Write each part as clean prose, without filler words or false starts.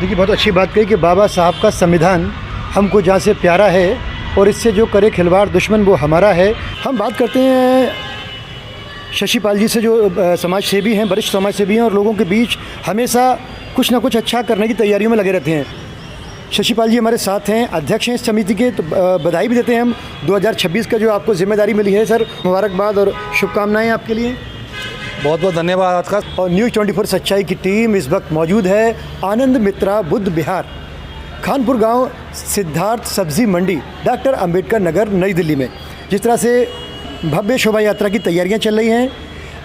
देखिए, बहुत अच्छी बात कही कि बाबा साहब का संविधान हमको जहाँ से प्यारा है और इससे जो करे खिलवाड़ दुश्मन वो हमारा है। हम बात करते हैं शशि पाल जी से, जो समाज सेवी हैं, वरिष्ठ समाज सेवी हैं और लोगों के बीच हमेशा कुछ ना कुछ अच्छा करने की तैयारियों में लगे रहते हैं। शशि पाल जी हमारे साथ हैं, अध्यक्ष हैं इस समिति के। तो बधाई भी देते हैं हम 2026 का जो आपको जिम्मेदारी मिली है। सर, मुबारकबाद और शुभकामनाएं आपके लिए। बहुत बहुत धन्यवाद आपका। और न्यूज़ 24 सच्चाई की टीम इस वक्त मौजूद है आनंद मित्रा बुद्ध विहार, खानपुर गांव, सिद्धार्थ सब्जी मंडी, डॉक्टर अंबेडकर नगर, नई दिल्ली में। जिस तरह से भव्य शोभा यात्रा की तैयारियां चल रही हैं,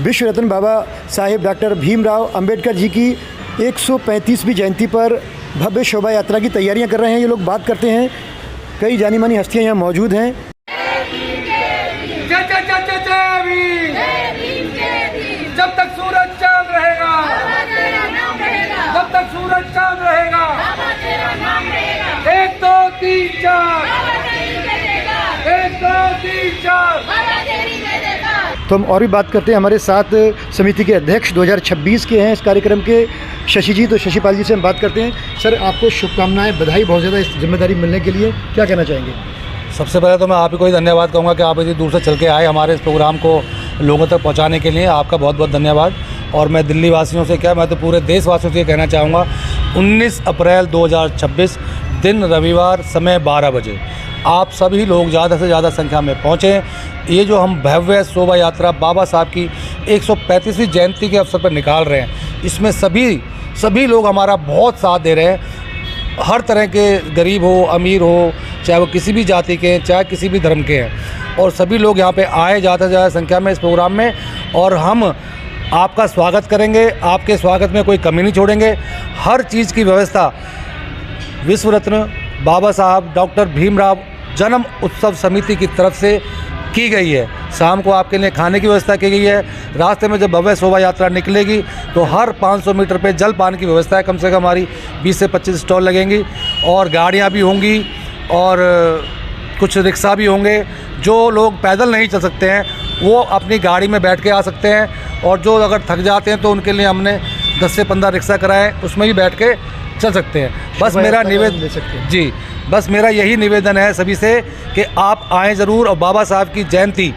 विश्व रत्न बाबा साहेब डॉक्टर भीमराव अंबेडकर जी की 135वीं जयंती पर भव्य शोभा यात्रा की तैयारियां कर रहे हैं ये लोग। बात करते हैं, कई जानी मानी हस्तियां यहाँ मौजूद हैं। जब तक सूरज चांद रहेगा, जब तक सूरज चांद रहेगा, 1 2 3 4, 1 2 3 4। तो हम और भी बात करते हैं, हमारे साथ समिति के अध्यक्ष 2026 के हैं इस कार्यक्रम के, शशि जी। तो शशि पाल जी से हम बात करते हैं। सर, आपको शुभकामनाएं, बधाई बहुत ज़्यादा इस जिम्मेदारी मिलने के लिए। क्या कहना चाहेंगे? सबसे पहले तो मैं आप ही को ही धन्यवाद कहूँगा कि आप इतनी दूर से चल के आए हमारे इस प्रोग्राम को लोगों तक पहुँचाने के लिए। आपका बहुत बहुत धन्यवाद। और मैं दिल्ली वासियों से क्या, मैं तो पूरे देशवासियों से ये कहना चाहूँगा, 19 अप्रैल 2026 दिन रविवार, समय 12 बजे आप सभी लोग ज़्यादा से ज़्यादा संख्या में पहुँचें। ये जो हम भव्य शोभा यात्रा बाबा साहब की 135वीं जयंती के अवसर पर निकाल रहे हैं, इसमें सभी लोग हमारा बहुत साथ दे रहे हैं। हर तरह के, गरीब हो, अमीर हो, चाहे वो किसी भी जाति के हैं, चाहे किसी भी धर्म के हैं, और सभी लोग यहाँ पे आए ज़्यादा से ज़्यादा संख्या में इस प्रोग्राम में। और हम आपका स्वागत करेंगे, आपके स्वागत में कोई कमी नहीं छोड़ेंगे। हर चीज़ की व्यवस्था विश्व रत्न बाबा साहब डॉक्टर भीमराव जन्म उत्सव समिति की तरफ से की गई है। शाम को आपके लिए खाने की व्यवस्था की गई है। रास्ते में जब भव्य शोभा यात्रा निकलेगी तो हर 500 मीटर पे जल पान की व्यवस्था है। कम से कम हमारी 20 से 25 स्टॉल लगेंगी और गाड़ियाँ भी होंगी और कुछ रिक्शा भी होंगे। जो लोग पैदल नहीं चल सकते हैं वो अपनी गाड़ी में बैठ के आ सकते हैं, और जो अगर थक जाते हैं तो उनके लिए हमने 10 से 15 रिक्शा कराए, उसमें भी बैठ के चल सकते हैं। बस मेरा निवेदन जी, बस मेरा यही निवेदन है सभी से कि आप आएँ ज़रूर। और बाबा साहब की जयंती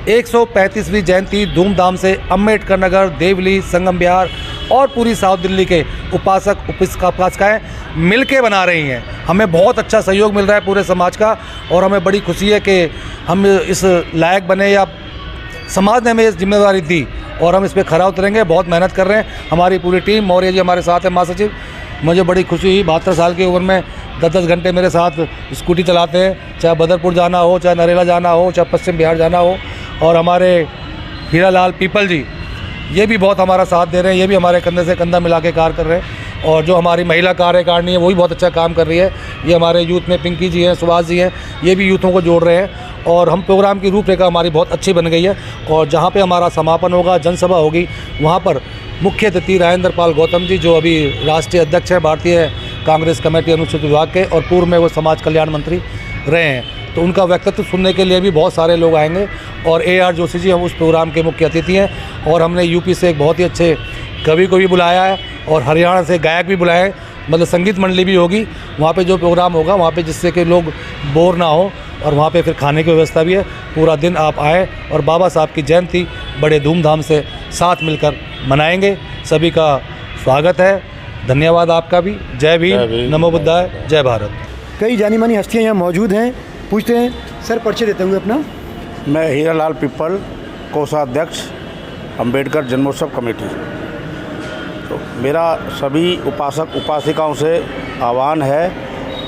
135वीं जयंती धूमधाम से अम्बेडकर नगर, देवली, संगम विहार और पूरी साउथ दिल्ली के उपासक उपासिकाएँ मिल के बना रही हैं। हमें बहुत अच्छा सहयोग मिल रहा है पूरे समाज का, और हमें बड़ी खुशी है कि हम इस लायक बने, या समाज ने हमें इस जिम्मेदारी दी और हम इस पर खरा उतरेंगे। बहुत मेहनत कर रहे हैं हमारी पूरी टीम। मौर्य जी हमारे साथ हैं, महासचिव। मुझे बड़ी खुशी हुई, 72 साल की उम्र में 10-10 घंटे मेरे साथ स्कूटी चलाते हैं, चाहे बदरपुर जाना हो, चाहे नरेला जाना हो, चाहे पश्चिम बिहार जाना हो। और हमारे हीरालाल पीपल जी, ये भी बहुत हमारा साथ दे रहे हैं, ये भी हमारे कंधे से कंधा मिला के कार्य कर रहे हैं। और जो हमारी महिला कार्यकारिणी है वो भी बहुत अच्छा काम कर रही है। ये हमारे यूथ में पिंकी जी हैं, सुभाष जी हैं, ये भी यूथों को जोड़ रहे हैं। और हम प्रोग्राम की रूपरेखा हमारी बहुत अच्छी बन गई है। और जहाँ पे हमारा समापन होगा, जनसभा होगी, वहाँ पर मुख्य अतिथि राजेंद्र पाल गौतम जी, जो अभी राष्ट्रीय अध्यक्ष हैं भारतीय कांग्रेस कमेटी अनुसूचित विभाग के, और पूर्व में वो समाज कल्याण मंत्री रहे हैं, तो उनका व्यक्तित्व सुनने के लिए भी बहुत सारे लोग आएंगे। और AR जोशी जी हम उस प्रोग्राम के मुख्य अतिथि हैं। और हमने यूपी से एक बहुत ही अच्छे कवि को भी बुलाया है और हरियाणा से गायक भी बुलाए हैं, मतलब संगीत मंडली भी होगी वहाँ पे जो प्रोग्राम होगा वहाँ पे, जिससे कि लोग बोर ना हो। और वहाँ पे फिर खाने की व्यवस्था भी है। पूरा दिन आप आएँ और बाबा साहब की जयंती बड़े धूमधाम से साथ मिलकर मनाएंगे। सभी का स्वागत है। धन्यवाद आपका भी। जय भीम, नमो बुद्धाय, जय भारत। कई जानी मानी हस्तियाँ यहाँ मौजूद हैं। पूछते हैं सर, परिचय देते हुए अपना। मैं हीरालाल पीपल, कोषाध्यक्ष, अंबेडकर जन्मोत्सव कमेटी। तो मेरा सभी उपासक उपासिकाओं से आह्वान है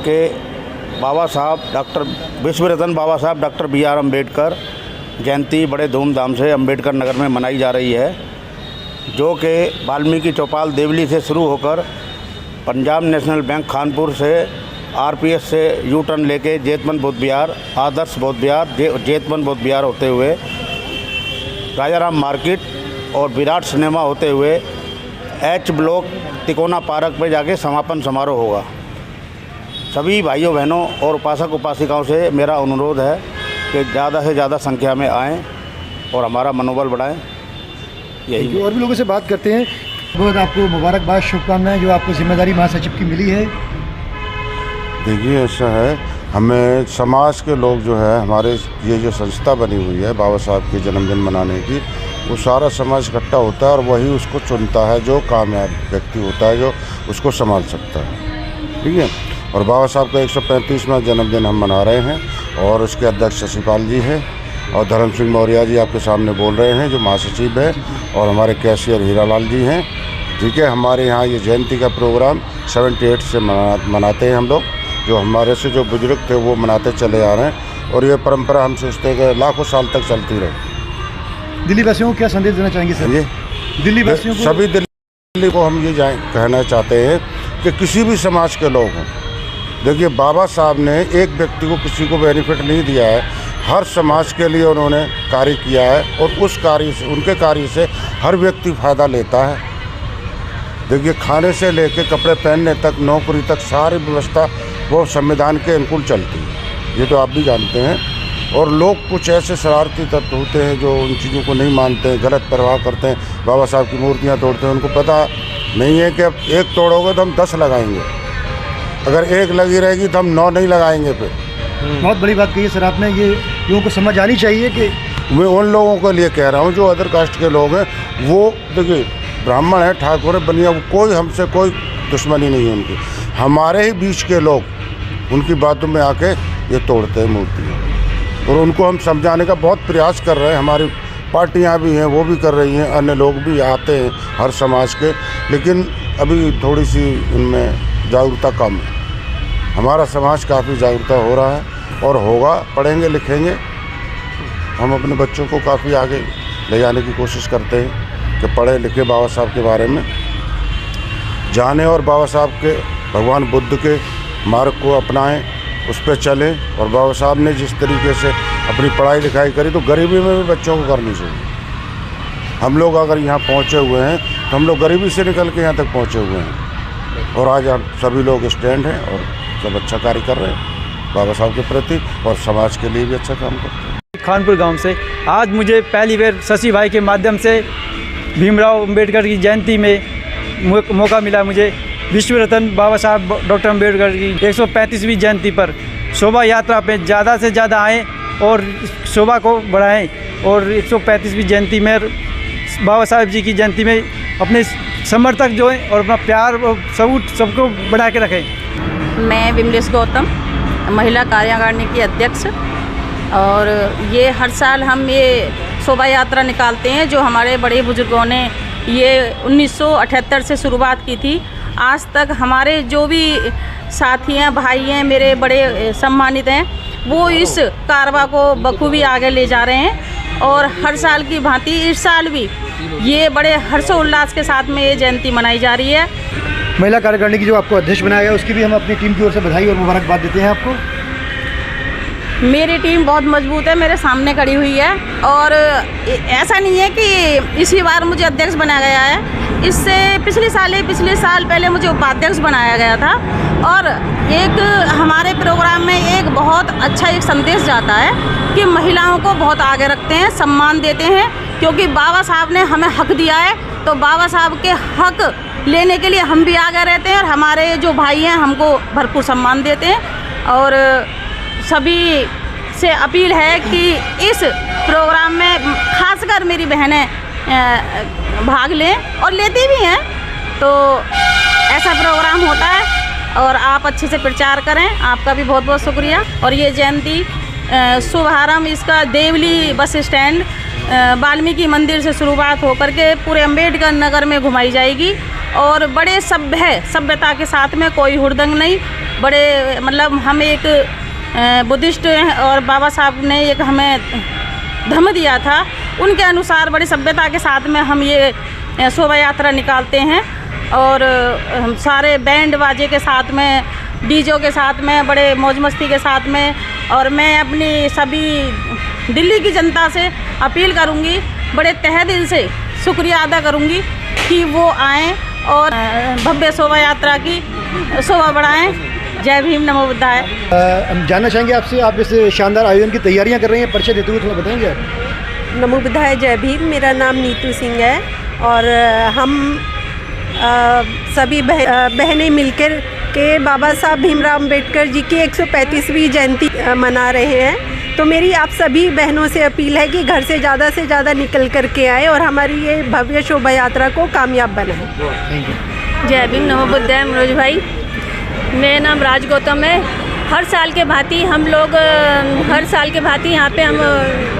कि बाबा साहब डॉक्टर विश्व रत्न बाबा साहब डॉक्टर BR अम्बेडकर जयंती बड़े धूमधाम से अम्बेडकर नगर में मनाई जा रही है, जो कि वाल्मीकि चौपाल देवली से शुरू होकर पंजाब नेशनल बैंक खानपुर से RPS से U-टर्न लेके जेतवन बौद्ध विहार, आदर्श बौद्ध विहार, जेतवन बौद्ध विहार होते हुए राजाराम मार्केट और विराट सिनेमा होते हुए H ब्लॉक तिकोना पार्क पे जाके समापन समारोह होगा। सभी भाइयों बहनों और उपासक उपासिकाओं से मेरा अनुरोध है कि ज़्यादा से ज़्यादा संख्या में आएँ और हमारा मनोबल बढ़ाएं। यही। और भी लोगों से बात करते हैं। बहुत आपको मुबारकबाद, शुभकामनाएं जो आपको जिम्मेदारी महासचिव की मिली है। देखिए ऐसा है, हमें समाज के लोग जो है, हमारे ये जो संस्था बनी हुई है बाबा साहब के जन्मदिन मनाने की, वो सारा समाज इकट्ठा होता है और वही उसको चुनता है जो कामयाब व्यक्ति होता है, जो उसको संभाल सकता है। ठीक है। और बाबा साहब का 135वां जन्मदिन हम मना रहे हैं और उसके अध्यक्ष शशिपाल जी हैं और धर्म सिंह मौर्य जी आपके सामने बोल रहे हैं जो महासचिव है, और हमारे कैशियर हीरालाल जी हैं। ठीक है। हमारे यहाँ ये जयंती का प्रोग्राम 78 से मनाते हैं हम लोग, जो हमारे से जो बुजुर्ग थे वो मनाते चले आ रहे हैं, और ये परंपरा हम सोचते हैं कि लाखों साल तक चलती रहे। दिल्ली वासियों को क्या संदेश देना चाहेंगे सर? ये दिल्ली वासियों को, सभी दिल्ली को हम ये कहना चाहते हैं कि किसी भी समाज के लोग हों, देखिए बाबा साहब ने एक व्यक्ति को, किसी को बेनिफिट नहीं दिया है, हर समाज के लिए उन्होंने कार्य किया है और उस कार्य से, उनके कार्य से हर व्यक्ति फ़ायदा लेता है। देखिए खाने से लेकर कपड़े पहनने तक, नौकरी तक, सारी व्यवस्था वो संविधान के अनुकूल चलती है, ये तो आप भी जानते हैं। और लोग कुछ ऐसे शरारती तत्व होते हैं जो उन चीज़ों को नहीं मानते हैं, गलत प्रभाव करते हैं, बाबा साहब की मूर्तियाँ तोड़ते हैं। उनको पता नहीं है कि अब एक तोड़ोगे तो हम 10 लगाएंगे, अगर एक लगी रहेगी तो हम 9 नहीं लगाएंगे। फिर बहुत बड़ी बात कही है सर आपने, ये लोगों को समझ आनी चाहिए कि मैं उन लोगों के लिए कह रहा हूँ जो अदर कास्ट के लोग हैं, वो देखिए ब्राह्मण है, ठाकुर है, बनिया, कोई हमसे कोई दुश्मनी नहीं है उनकी। हमारे ही बीच के लोग उनकी बातों में आके ये तोड़ते हैं मूर्तियाँ, और उनको हम समझाने का बहुत प्रयास कर रहे हैं। हमारी पार्टियाँ भी हैं, वो भी कर रही हैं, अन्य लोग भी आते हैं हर समाज के, लेकिन अभी थोड़ी सी उनमें जागरूकता कम है। हमारा समाज काफ़ी जागरूकता हो रहा है और होगा, पढ़ेंगे लिखेंगे। हम अपने बच्चों को काफ़ी आगे ले जाने की कोशिश करते हैं कि पढ़े लिखे, बाबा साहब के बारे में जाने और बाबा साहब के, भगवान बुद्ध के मार्ग को अपनाएं, उस पर चलें। और बाबा साहब ने जिस तरीके से अपनी पढ़ाई लिखाई करी, तो गरीबी में भी बच्चों को करनी चाहिए। हम लोग अगर यहाँ पहुँचे हुए हैं तो हम लोग गरीबी से निकल के यहाँ तक पहुँचे हुए हैं, और आज हम सभी लोग स्टैंड हैं और सब अच्छा कार्य कर रहे हैं बाबा साहब के प्रति, और समाज के लिए भी अच्छा काम करते हैं। खानपुर गांव से आज मुझे पहली बार शशि भाई के माध्यम से भीमराव अंबेडकर की जयंती में मौका मिला। मुझे विश्व रत्न बाबा साहब डॉक्टर अंबेडकर की 135वीं जयंती पर शोभा यात्रा पे ज़्यादा से ज़्यादा आएँ और शोभा को बढ़ाएं, और 135वीं जयंती में बाबा साहब जी की जयंती में अपने समर्थक जो हैं और अपना प्यार और सबूत सबको बढ़ा के रखें। मैं विमलेश गौतम, महिला कार्यकारिणी की अध्यक्ष, और ये हर साल हम ये शोभा यात्रा निकालते हैं जो हमारे बड़े बुजुर्गों ने ये 1978 से शुरुआत की थी। आज तक हमारे जो भी साथी हैं, भाई हैं, मेरे बड़े सम्मानित हैं, वो इस कारवा को बखूबी आगे ले जा रहे हैं। और हर साल की भांति इस साल भी ये बड़े हर्षोल्लास के साथ में ये जयंती मनाई जा रही है। महिला कार्यकारिणी की जो आपको अध्यक्ष बनाया गया, उसकी भी हम अपनी टीम की ओर से बधाई और मुबारकबाद देते हैं आपको। मेरी टीम बहुत मजबूत है, मेरे सामने खड़ी हुई है, और ऐसा नहीं है कि इसी बार मुझे अध्यक्ष बनाया गया है। इससे पिछले साल पहले मुझे उपाध्यक्ष बनाया गया था। और एक हमारे प्रोग्राम में एक बहुत अच्छा एक संदेश जाता है कि महिलाओं को बहुत आगे रखते हैं, सम्मान देते हैं, क्योंकि बाबा साहब ने हमें हक दिया है, तो बाबा साहब के हक लेने के लिए हम भी आगे रहते हैं, और हमारे जो भाई हैं हमको भरपूर सम्मान देते हैं। और सभी से अपील है कि इस प्रोग्राम में खासकर मेरी बहनें भाग लें, और लेती भी हैं, तो ऐसा प्रोग्राम होता है, और आप अच्छे से प्रचार करें। आपका भी बहुत बहुत शुक्रिया। और ये जयंती शुभारंभ इसका देवली बस स्टैंड वाल्मीकि मंदिर से शुरुआत होकर के पूरे अंबेडकर नगर में घुमाई जाएगी, और बड़े सभ्यता के साथ में, कोई हुड़दंग नहीं, बड़े मतलब हम एक बुद्धिस्ट हैं और बाबा साहब ने एक हमें धर्म दिया था, उनके अनुसार बड़ी सभ्यता के साथ में हम ये शोभा यात्रा निकालते हैं। और हम सारे बैंड बाजे के साथ में, डीजो के साथ में, बड़े मौज मस्ती के साथ में। और मैं अपनी सभी दिल्ली की जनता से अपील करूंगी, बड़े तहे दिल से शुक्रिया अदा करूंगी कि वो आएँ और भव्य शोभा यात्रा की शोभा बढ़ाएं। जय भीम, नमो बुद्धाय। हम जानना चाहेंगे आपसे, आप इस शानदार आयोजन की तैयारियां कर रही हैं, परिचय देते हुए थोड़ा बताएंगे आप? नमो बुद्धाय, जय भीम। मेरा नाम नीतू सिंह है, और हम सभी बहनें मिलकर के बाबा साहब भीमराव अंबेडकर जी की 135वीं जयंती मना रहे हैं। तो मेरी आप सभी बहनों से अपील है कि घर से ज़्यादा निकल कर के आए और हमारी ये भव्य शोभा यात्रा को कामयाब बनाएं। जय भीम, नमो बुद्धाय। मनोज भाई, मेरा नाम राज गौतम है। हर साल के भांति हम लोग यहाँ पे हम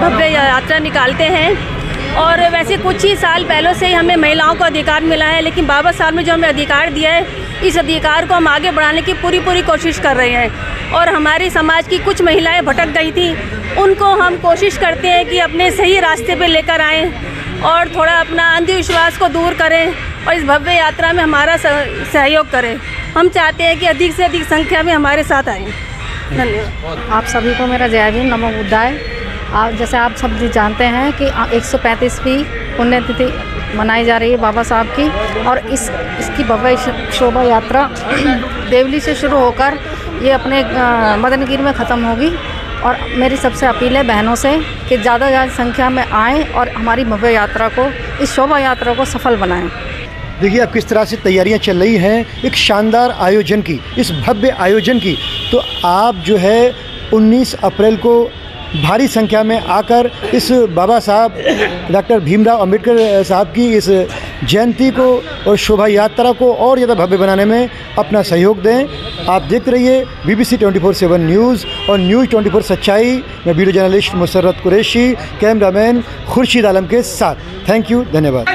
भव्य यात्रा निकालते हैं और वैसे कुछ ही साल पहले से ही हमें महिलाओं को अधिकार मिला है, लेकिन बाबा साहब ने जो हमें अधिकार दिया है, इस अधिकार को हम आगे बढ़ाने की पूरी कोशिश कर रहे हैं। और हमारी समाज की कुछ महिलाएं भटक गई थी, उनको हम कोशिश करते हैं कि अपने सही रास्ते पे लेकर आएँ और थोड़ा अपना अंधविश्वास को दूर करें और इस भव्य यात्रा में हमारा सहयोग करें। हम चाहते हैं कि अधिक से अधिक संख्या में हमारे साथ आएँ। धन्यवाद। आप सभी को मेरा जय भीम, नमो बुद्धाय। जैसे आप सब जानते हैं कि 135वीं पुण्यतिथि मनाई जा रही है बाबा साहब की, और इसकी भव्य शोभा यात्रा देवली से शुरू होकर ये अपने मदनगिरी में ख़त्म होगी। और मेरी सबसे अपील है बहनों से कि ज़्यादा संख्या में आएँ और हमारी भव्य यात्रा को, इस शोभा यात्रा को सफल बनाएं। देखिए अब किस तरह से तैयारियां चल रही हैं एक शानदार आयोजन की, इस भव्य आयोजन की। तो आप जो है 19 अप्रैल को भारी संख्या में आकर इस बाबा साहब डॉक्टर भीमराव अंबेडकर साहब की इस जयंती को और शोभा यात्रा को और ज़्यादा भव्य बनाने में अपना सहयोग दें। आप देखते रहिए BBC 24/7 न्यूज़ और न्यूज़ 24 सच्चाई में video journalist Musarrat Qureshi, cameraman Khurshid Alam के साथ। थैंक यू, धन्यवाद।